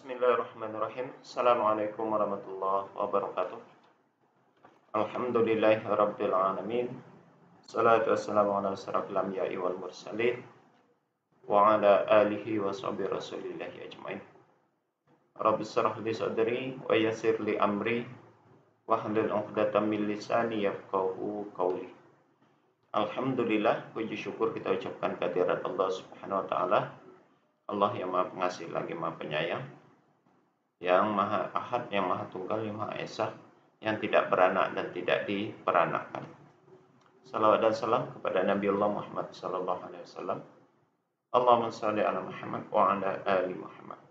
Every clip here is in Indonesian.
Bismillahirrahmanirrahim. Assalamualaikum warahmatullahi wabarakatuh. Alhamdulillahi rabbil alamin. Salatu wassalamu ala asyrafil anbiya'i wal mursalin wa ala alihi wa sahbihi rasulillahi ajmain. Rabbi shrah li sadri wa yassir li amri wahlul 'uqdatam min lisani yafqahu qawli. Alhamdulillah, puji syukur kita ucapkan kehadirat Allah Subhanahu wa taala. Allah yang Maha Pengasih lagi Maha Penyayang, yang Maha Ahad, yang Maha Tunggal, yang Maha Esa, yang tidak beranak dan tidak diperanakkan. Salawat dan salam kepada Nabi Allah Muhammad sallallahu alaihi wasallam. Allahumma shalli ala Muhammad wa ala ali Muhammad.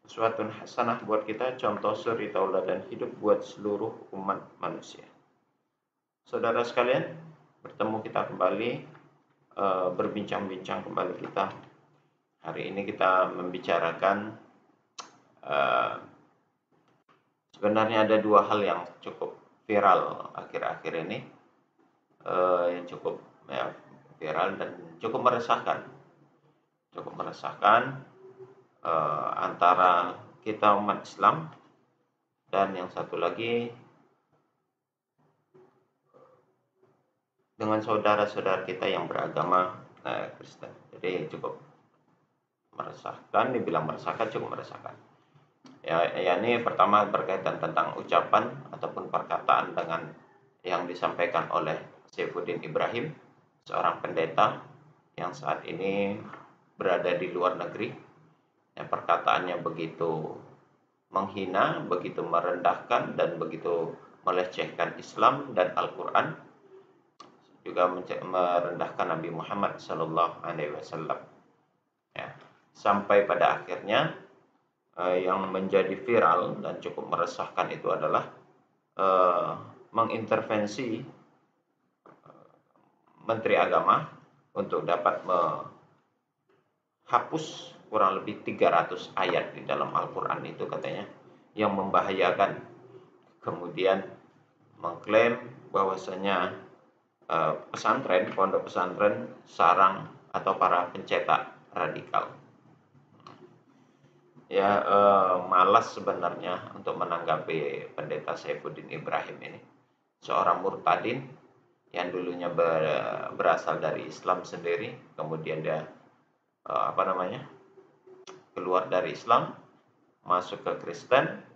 Uswatun hasanah buat kita, contoh suri tauladan hidup buat seluruh umat manusia. Saudara sekalian, bertemu kita kembali, berbincang-bincang kembali kita. Hari ini kita membicarakan sebenarnya ada dua hal yang cukup viral akhir-akhir ini, yang cukup viral dan cukup meresahkan antara kita umat Islam dan yang satu lagi dengan saudara-saudara kita yang beragama Kristen. Jadi cukup meresahkan, dibilang meresahkan, cukup meresahkan. Ya, ini pertama berkaitan tentang ucapan ataupun perkataan dengan yang disampaikan oleh Saifuddin Ibrahim, seorang pendeta yang saat ini berada di luar negeri. Yang perkataannya begitu menghina, begitu merendahkan, dan begitu melecehkan Islam dan Al-Quran, juga merendahkan Nabi Muhammad Sallallahu Alaihi Wasallam. Ya, sampai pada akhirnya yang menjadi viral dan cukup meresahkan itu adalah mengintervensi Menteri Agama untuk dapat menghapus kurang lebih 300 ayat di dalam Al-Quran itu katanya yang membahayakan. Kemudian mengklaim bahwasanya pesantren, pondok pesantren sarang atau para pencetak radikal. Ya, malas sebenarnya untuk menanggapi pendeta Saifuddin Ibrahim ini, seorang murtadin yang dulunya berasal dari Islam sendiri, kemudian dia keluar dari Islam masuk ke Kristen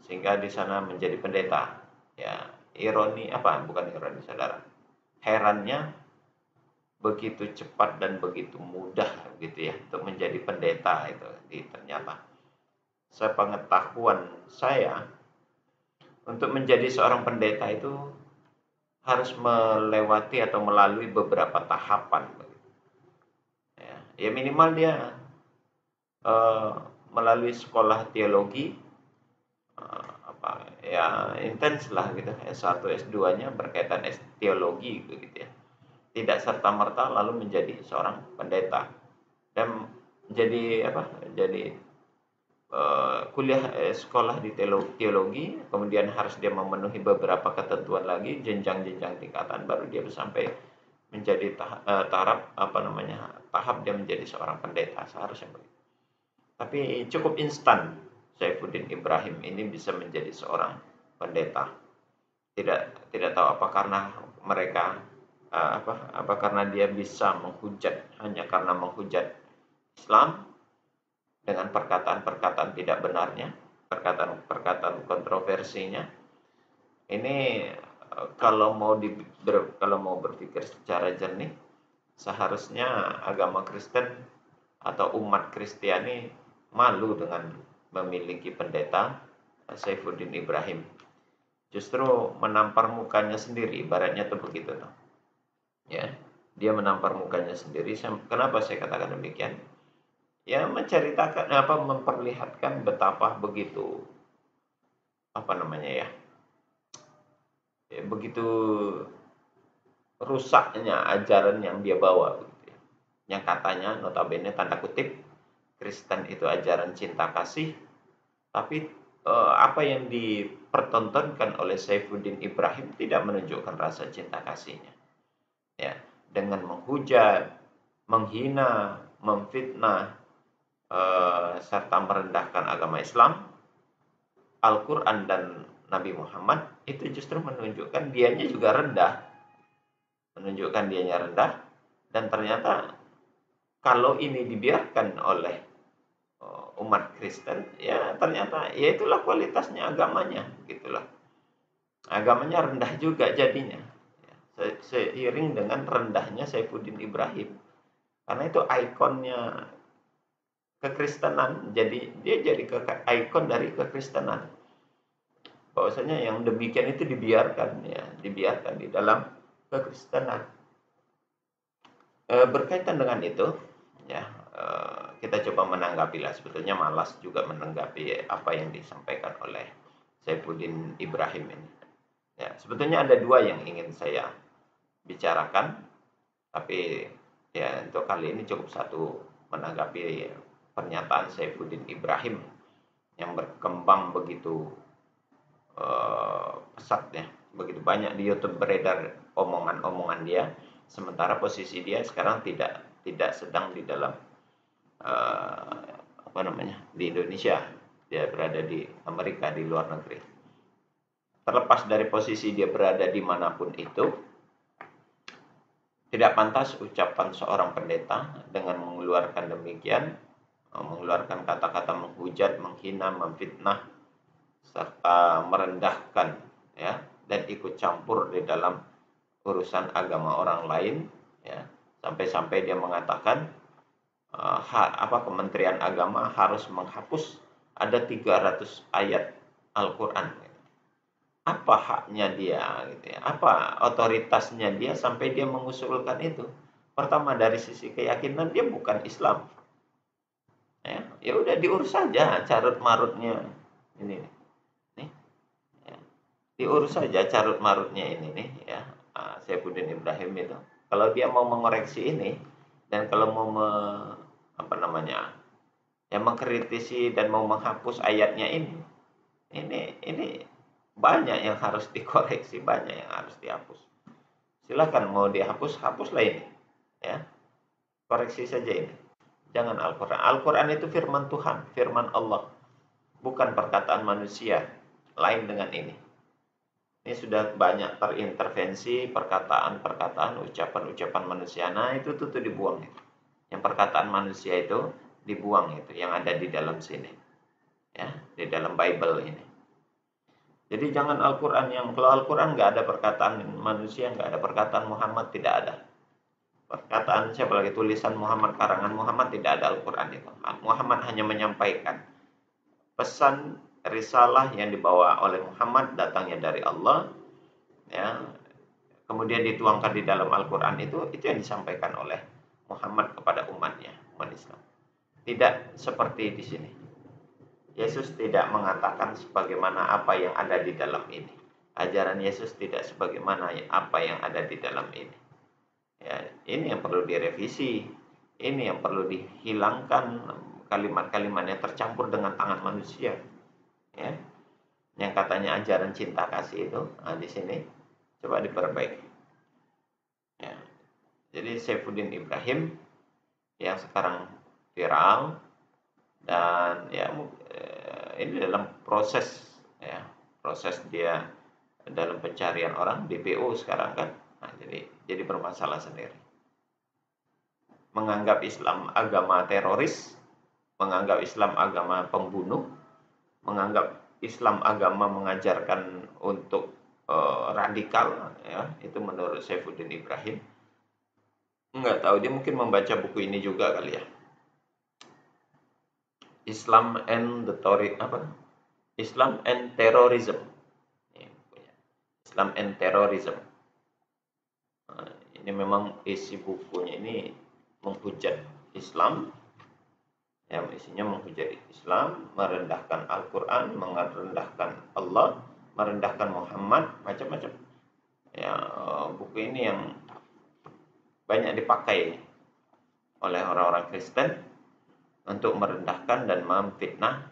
sehingga di sana menjadi pendeta. Ya, saudara, herannya begitu cepat dan begitu mudah gitu ya untuk menjadi pendeta itu. Ternyata sepengetahuan saya, untuk menjadi seorang pendeta itu harus melewati atau melalui beberapa tahapan. Ya minimal dia melalui sekolah teologi, intens lah gitu, S1 S2-nya berkaitan teologi begitu ya. Tidak serta-merta lalu menjadi seorang pendeta dan kuliah sekolah di teologi, kemudian harus dia memenuhi beberapa ketentuan lagi, jenjang-jenjang tingkatan, baru dia sampai menjadi tahap dia menjadi seorang pendeta, seharusnya begitu. Tapi cukup instan Saifuddin Ibrahim ini bisa menjadi seorang pendeta. Tidak tahu apa karena mereka apa karena dia bisa menghujat, hanya karena menghujat Islam dengan perkataan-perkataan tidak benarnya, perkataan-perkataan kontroversinya. Ini kalau mau berpikir secara jernih, seharusnya agama Kristen atau umat Kristiani malu dengan memiliki pendeta Saifuddin Ibrahim. Justru menampar mukanya sendiri, ibaratnya tuh begitu tuh. Ya, dia menampar mukanya sendiri. Kenapa saya katakan demikian? Ya, menceritakan memperlihatkan betapa begitu begitu rusaknya ajaran yang dia bawa begitu ya. Yang katanya notabene tanda kutip Kristen itu ajaran cinta kasih, tapi apa yang dipertontonkan oleh Saifuddin Ibrahim tidak menunjukkan rasa cinta kasihnya. Ya, dengan menghujat, menghina, memfitnah serta merendahkan agama Islam, Al-Quran dan Nabi Muhammad, itu justru menunjukkan dianya juga rendah. Menunjukkan dianya rendah, dan ternyata kalau ini dibiarkan oleh umat Kristen, ya ternyata ya itulah kualitasnya agamanya, gitulah. Agamanya rendah juga jadinya, ya, seiring dengan rendahnya Saifuddin Ibrahim, karena itu ikonnya kekristenan, jadi dia jadi ikon dari kekristenan. Bahwasanya yang demikian itu dibiarkan, ya, dibiarkan di dalam kekristenan. Berkaitan dengan itu, ya, kita coba menanggapilah. Sebetulnya malas juga menanggapi apa yang disampaikan oleh Saifuddin Ibrahim ini. Ya, sebetulnya ada dua yang ingin saya bicarakan, tapi ya untuk kali ini cukup satu, menanggapi pernyataan Saifuddin Ibrahim yang berkembang begitu pesat, ya, begitu banyak di YouTube beredar omongan-omongan dia, sementara posisi dia sekarang tidak sedang di dalam di Indonesia, dia berada di Amerika, di luar negeri. Terlepas dari posisi dia berada dimanapun itu, tidak pantas ucapan seorang pendeta dengan mengeluarkan demikian, mengeluarkan kata-kata menghujat, menghina, memfitnah, serta merendahkan, ya, dan ikut campur di dalam urusan agama orang lain, ya, sampai-sampai dia mengatakan Kementerian Agama harus menghapus ada 300 ayat Al-Quran. Apa haknya dia, gitu ya? Apa otoritasnya dia sampai dia mengusulkan itu? Pertama, dari sisi keyakinan dia bukan Islam. Ya udah diurus saja carut marutnya ini nih. Ya. Diurus saja carut marutnya ini nih, ya. Saifuddin Ibrahim itu. Kalau dia mau mengoreksi ini, dan kalau mau mengkritisi dan mau menghapus ayatnya ini banyak yang harus dikoreksi, banyak yang harus dihapus. Silakan mau dihapus, hapuslah ini, ya. Koreksi saja ini. Jangan Al-Quran. Al-Quran itu firman Tuhan, firman Allah, bukan perkataan manusia. Lain dengan ini. Ini sudah banyak terintervensi perkataan-perkataan, ucapan-ucapan manusia. Nah, itu tuh dibuang. Yang perkataan manusia itu dibuang, itu yang ada di dalam sini, ya, di dalam Bible ini. Jadi jangan Al-Quran kalau Al-Quran nggak ada perkataan manusia, nggak ada perkataan Muhammad, tidak ada. Perkataan siapa lagi, tulisan Muhammad, karangan Muhammad, tidak ada Al-Quran itu. Muhammad hanya menyampaikan pesan risalah yang dibawa oleh Muhammad, datangnya dari Allah, ya, kemudian dituangkan di dalam Al-Quran itu yang disampaikan oleh Muhammad kepada umatnya, umat Islam. Tidak seperti di sini. Yesus tidak mengatakan sebagaimana apa yang ada di dalam ini. Ajaran Yesus tidak sebagaimana apa yang ada di dalam ini. Ya, ini yang perlu direvisi. Ini yang perlu dihilangkan kalimat-kalimat yang tercampur dengan tangan manusia. Ya. Yang katanya ajaran cinta kasih itu, di sini coba diperbaiki. Ya. Jadi Saifuddin Ibrahim yang sekarang viral, dan ya ini dalam proses, ya, proses dia dalam pencarian orang, DPO sekarang kan. Nah, jadi bermasalah sendiri. Menganggap Islam agama teroris, menganggap Islam agama pembunuh, menganggap Islam agama mengajarkan untuk radikal, ya, itu menurut Saifuddin Ibrahim. Enggak tahu, dia mungkin membaca buku ini juga kali ya. Islam and Terrorism. Islam and Terrorism. Ini memang isi bukunya ini menghujat Islam, ya, isinya menghujat Islam, merendahkan Al-Quran, merendahkan Allah, merendahkan Muhammad, macam-macam. Ya, buku ini yang banyak dipakai oleh orang-orang Kristen untuk merendahkan dan memfitnah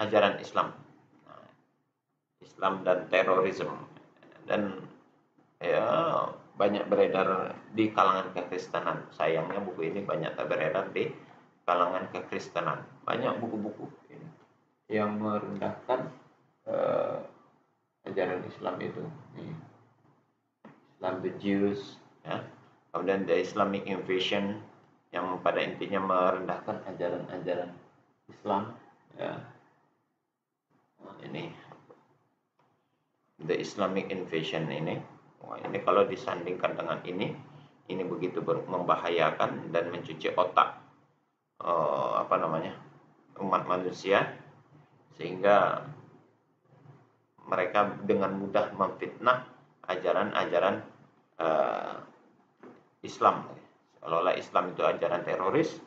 ajaran Islam. Islam dan terorisme, dan ya banyak beredar di kalangan kekristenan. Sayangnya buku ini banyak beredar di kalangan kekristenan. Banyak buku-buku yang merendahkan ajaran Islam itu. Islam the Jews, ya. Kemudian the Islamic Invasion yang pada intinya merendahkan ajaran-ajaran Islam, ya. Ini the Islamic Invasion ini, ini kalau disandingkan dengan ini begitu membahayakan dan mencuci otak umat manusia, sehingga mereka dengan mudah memfitnah ajaran-ajaran Islam. Seolah-olah Islam itu ajaran teroris,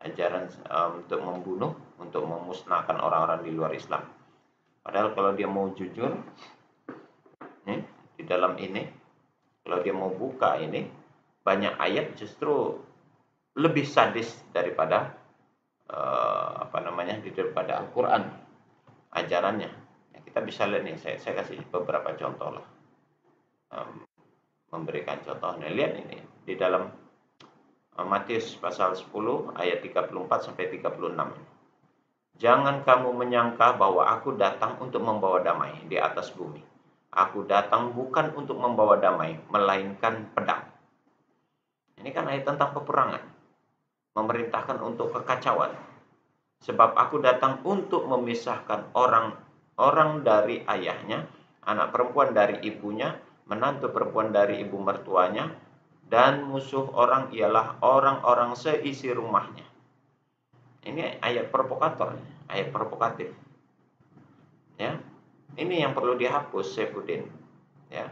ajaran untuk membunuh, untuk memusnahkan orang-orang di luar Islam. Padahal kalau dia mau jujur, di dalam ini, kalau dia mau buka ini, banyak ayat justru lebih sadis daripada daripada Al-Quran ajarannya. Kita bisa lihat nih, saya kasih beberapa contoh lah, memberikan contoh. Nah, lihat ini di dalam Matius pasal 10 ayat 34 sampai 36. Jangan kamu menyangka bahwa aku datang untuk membawa damai di atas bumi. Aku datang bukan untuk membawa damai, melainkan pedang. Ini kan ayat tentang peperangan, memerintahkan untuk kekacauan. Sebab aku datang untuk memisahkan orang dari ayahnya, anak perempuan dari ibunya, menantu perempuan dari ibu mertuanya, dan musuh orang ialah orang-orang seisi rumahnya. Ini ayat provokator, ayat provokatif. Ya, ini yang perlu dihapus, Saifuddin. Ya,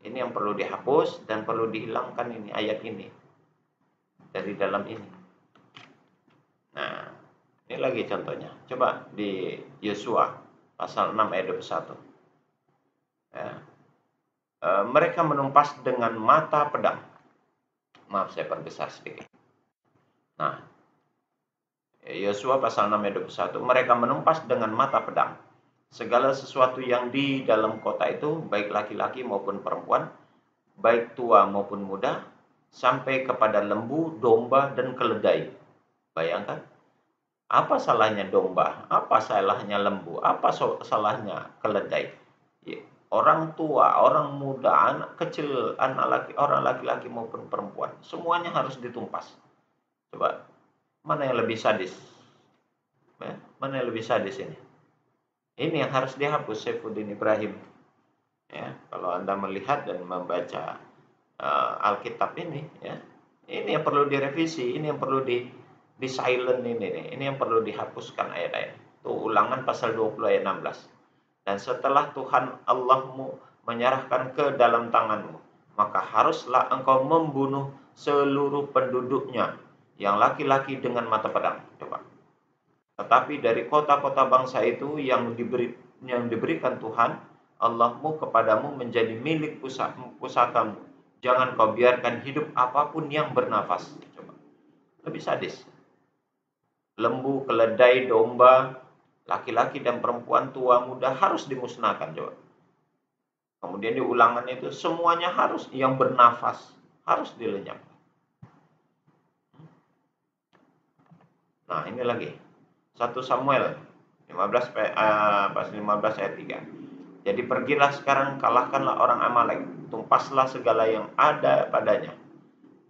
ini yang perlu dihapus dan perlu dihilangkan ini ayat ini dari dalam ini. Nah, ini lagi contohnya. Coba di Yosua pasal 6 ayat 21. Ya. Mereka menumpas dengan mata pedang. Maaf, saya perbesar sedikit. Nah, Yosua pasal 6 ayat 21. Mereka menumpas dengan mata pedang segala sesuatu yang di dalam kota itu, baik laki-laki maupun perempuan, baik tua maupun muda, sampai kepada lembu, domba, dan keledai. Bayangkan, apa salahnya domba? Apa salahnya lembu? Apa salahnya keledai? Orang tua, orang muda, anak kecil, orang laki-laki maupun perempuan, semuanya harus ditumpas. Coba, mana yang lebih sadis? Mana yang lebih sadis ini? Ini yang harus dihapus, Saifuddin Ibrahim. Ya, kalau Anda melihat dan membaca Alkitab ini, ya, ini yang perlu direvisi, ini yang perlu di silent ini yang perlu dihapuskan ayat-ayat. Tuh Ulangan pasal 20 ayat 16. Dan setelah Tuhan Allahmu menyerahkan ke dalam tanganmu, maka haruslah engkau membunuh seluruh penduduknya yang laki-laki dengan mata pedang. Coba. Tetapi dari kota-kota bangsa itu yang diberikan Tuhan Allahmu kepadamu menjadi milik pusakamu. Jangan kau biarkan hidup apapun yang bernafas. Coba. Lebih sadis. Lembu, keledai, domba, laki-laki dan perempuan, tua muda harus dimusnahkan. Coba. Kemudian di Ulangan itu semuanya harus yang bernafas harus dilenyapkan. Nah, ini lagi 1 Samuel 15 ayat 3. Jadi pergilah sekarang, kalahkanlah orang Amalek, tumpaslah segala yang ada padanya,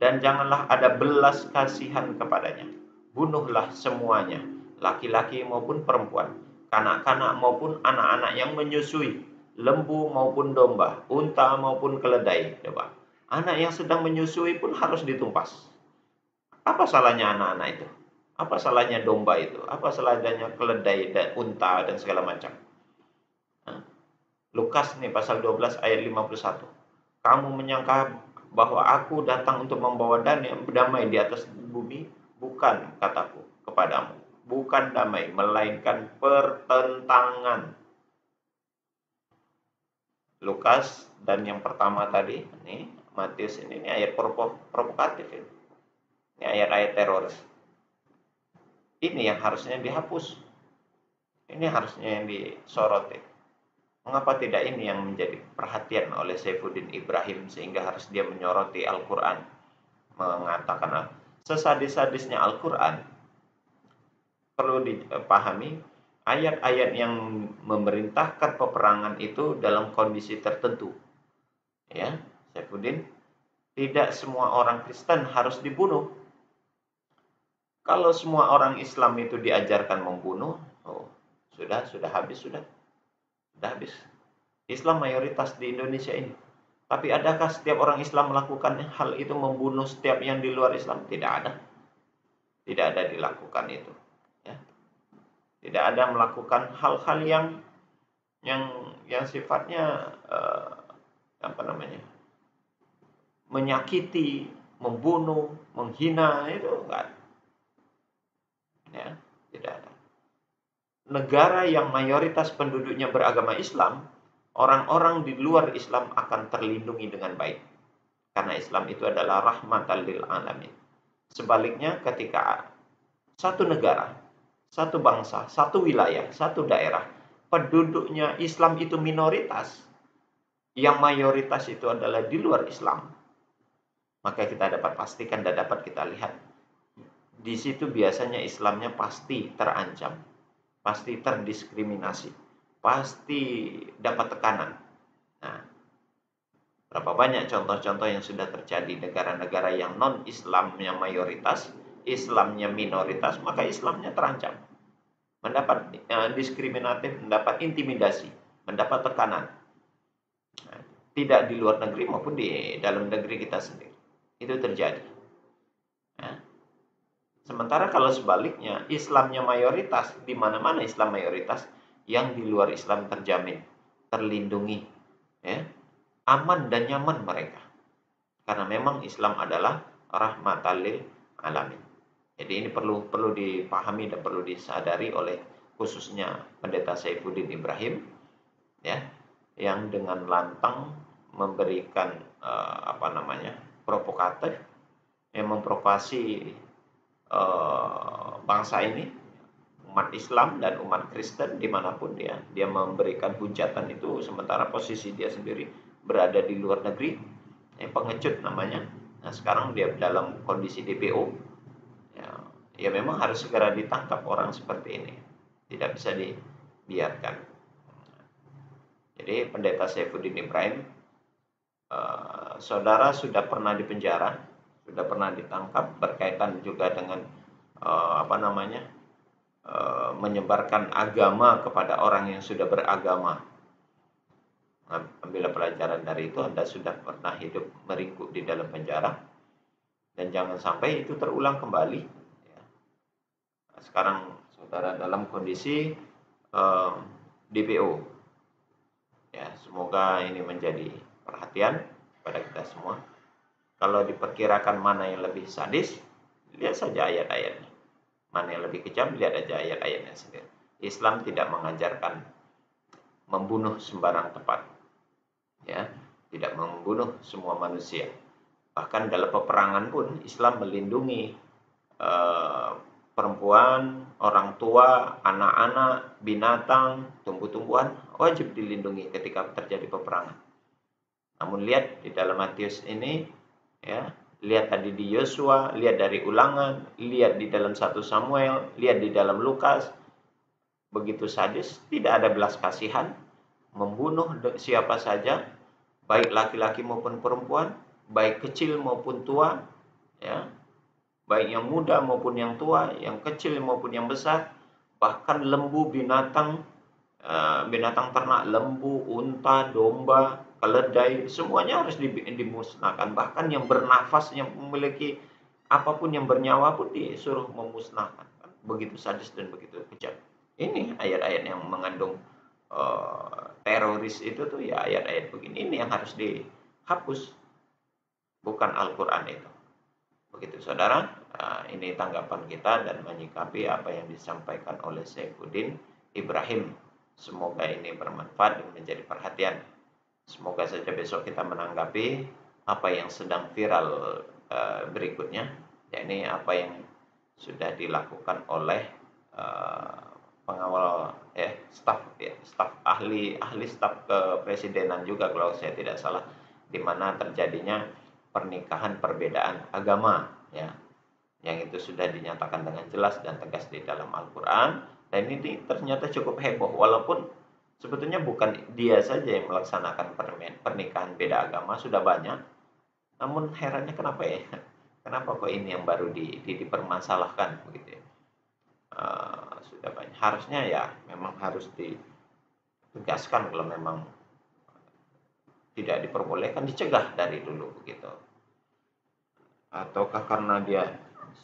dan janganlah ada belas kasihan kepadanya. Bunuhlah semuanya, laki-laki maupun perempuan, kanak-kanak maupun anak-anak yang menyusui, lembu maupun domba, unta maupun keledai. Coba, anak yang sedang menyusui pun harus ditumpas. Apa salahnya anak-anak itu? Apa salahnya domba itu? Apa salahnya keledai dan unta dan segala macam? Lukas nih pasal 12 ayat 51. Kamu menyangka bahwa aku datang untuk membawa damai di atas bumi? Bukan, kataku kepadamu. Bukan damai, melainkan pertentangan. Lukas dan yang pertama tadi, nih Matius ini ayat provokatif ini. Ini ayat-ayat teroris. Ini yang harusnya dihapus. Ini harusnya yang disoroti. Mengapa tidak ini yang menjadi perhatian oleh Saifuddin Ibrahim sehingga harus dia menyoroti Al-Quran? Mengatakan sesadis-sadisnya Al-Quran, perlu dipahami, ayat-ayat yang memerintahkan peperangan itu dalam kondisi tertentu. Ya, Saifuddin, tidak semua orang Kristen harus dibunuh. Kalau semua orang Islam itu diajarkan membunuh, oh, sudah habis. Islam mayoritas di Indonesia ini. Tapi adakah setiap orang Islam melakukan hal itu, membunuh setiap yang di luar Islam? Tidak ada. Tidak ada dilakukan itu. Ya. Tidak ada melakukan hal-hal yang sifatnya apa namanya, menyakiti, membunuh, menghina, itu enggak ada. Ya, tidak ada. Negara yang mayoritas penduduknya beragama Islam, orang-orang di luar Islam akan terlindungi dengan baik. Karena Islam itu adalah rahmatan lil alamin. Sebaliknya, ketika satu negara, satu bangsa, satu wilayah, satu daerah, penduduknya Islam itu minoritas, yang mayoritas itu adalah di luar Islam, maka kita dapat pastikan dan dapat kita lihat, di situ biasanya Islamnya pasti terancam, pasti terdiskriminasi, pasti dapat tekanan. Nah, berapa banyak contoh-contoh yang sudah terjadi negara-negara yang non-Islamnya mayoritas, Islamnya minoritas, maka Islamnya terancam, mendapat diskriminatif, mendapat intimidasi, mendapat tekanan. Nah, tidak di luar negeri maupun di dalam negeri kita sendiri. Itu terjadi. Nah, sementara kalau sebaliknya, Islamnya mayoritas, di mana-mana Islam mayoritas, yang di luar Islam terjamin, terlindungi, ya, aman dan nyaman mereka. Karena memang Islam adalah rahmatan lil alamin. Jadi ini perlu dipahami dan perlu disadari oleh khususnya Pendeta Saifuddin Ibrahim, ya, yang dengan lantang memberikan provokatif, yang memprovokasi bangsa ini, umat Islam dan umat Kristen dimanapun dia memberikan hujatan itu, sementara posisi dia sendiri berada di luar negeri, pengecut namanya. Nah, sekarang dia dalam kondisi DPO, ya memang harus segera ditangkap orang seperti ini, tidak bisa dibiarkan. Jadi Pendeta Saifuddin Ibrahim, saudara sudah pernah dipenjara, sudah pernah ditangkap berkaitan juga dengan menyebarkan agama kepada orang yang sudah beragama. Ambillah pelajaran dari itu. Anda sudah pernah hidup meringkuk di dalam penjara, dan jangan sampai itu terulang kembali. Sekarang saudara dalam kondisi DPO. Ya, semoga ini menjadi perhatian pada kita semua. Kalau diperkirakan mana yang lebih sadis, lihat saja ayat-ayatnya. Mana yang lebih kejam, lihat aja ayat-ayatnya sendiri. Islam tidak mengajarkan membunuh sembarang tempat, ya, tidak membunuh semua manusia. Bahkan dalam peperangan pun Islam melindungi perempuan, orang tua, anak-anak, binatang, tumbuh-tumbuhan, wajib dilindungi ketika terjadi peperangan. Namun lihat di dalam Matius ini, ya, lihat tadi di Yosua, lihat dari Ulangan, lihat di dalam 1 Samuel, lihat di dalam Lukas, begitu sadis, tidak ada belas kasihan, membunuh siapa saja, baik laki-laki maupun perempuan, baik kecil maupun tua, ya, baik yang muda maupun yang tua, yang kecil maupun yang besar, bahkan lembu, binatang ternak, lembu, unta, domba, keledai, semuanya harus dimusnahkan. Bahkan yang bernafas, yang memiliki apapun yang bernyawa pun disuruh memusnahkan. Begitu sadis dan begitu kejam. Ini ayat-ayat yang mengandung teroris itu tuh, ya ayat-ayat begini ini yang harus dihapus, bukan Al-Quran itu. Begitu saudara, ini tanggapan kita dan menyikapi apa yang disampaikan oleh Saifuddin Ibrahim. Semoga ini bermanfaat dan menjadi perhatian. Semoga saja besok kita menanggapi apa yang sedang viral berikutnya, yakni apa yang sudah dilakukan oleh pengawal staf ahli staf kepresidenan juga kalau saya tidak salah, di mana terjadinya pernikahan perbedaan agama, ya. yang itu sudah dinyatakan dengan jelas dan tegas di dalam Al-Quran. Dan ini ternyata cukup heboh, walaupun sebetulnya bukan dia saja yang melaksanakan pernikahan beda agama, sudah banyak. Namun herannya kenapa ya? Kenapa kok ini yang baru dipermasalahkan begitu ya? Sudah banyak. Harusnya ya memang harus ditegaskan kalau memang tidak diperbolehkan, dicegah dari dulu begitu. Ataukah karena dia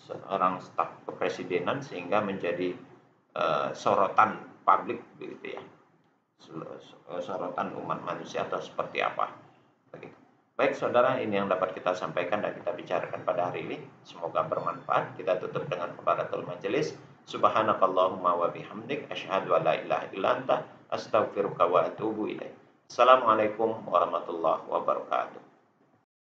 seorang staf kepresidenan sehingga menjadi sorotan publik begitu ya, sorotan umat manusia atau seperti apa begitu. Baik saudara, ini yang dapat kita sampaikan dan kita bicarakan pada hari ini. Semoga bermanfaat. Kita tutup dengan kafaratul majelis. Subhanakallahumma wa bihamdik asyhadu an la ilaha illa anta astaghfiruka wa atubu ilaik. Assalamualaikum warahmatullahi wabarakatuh.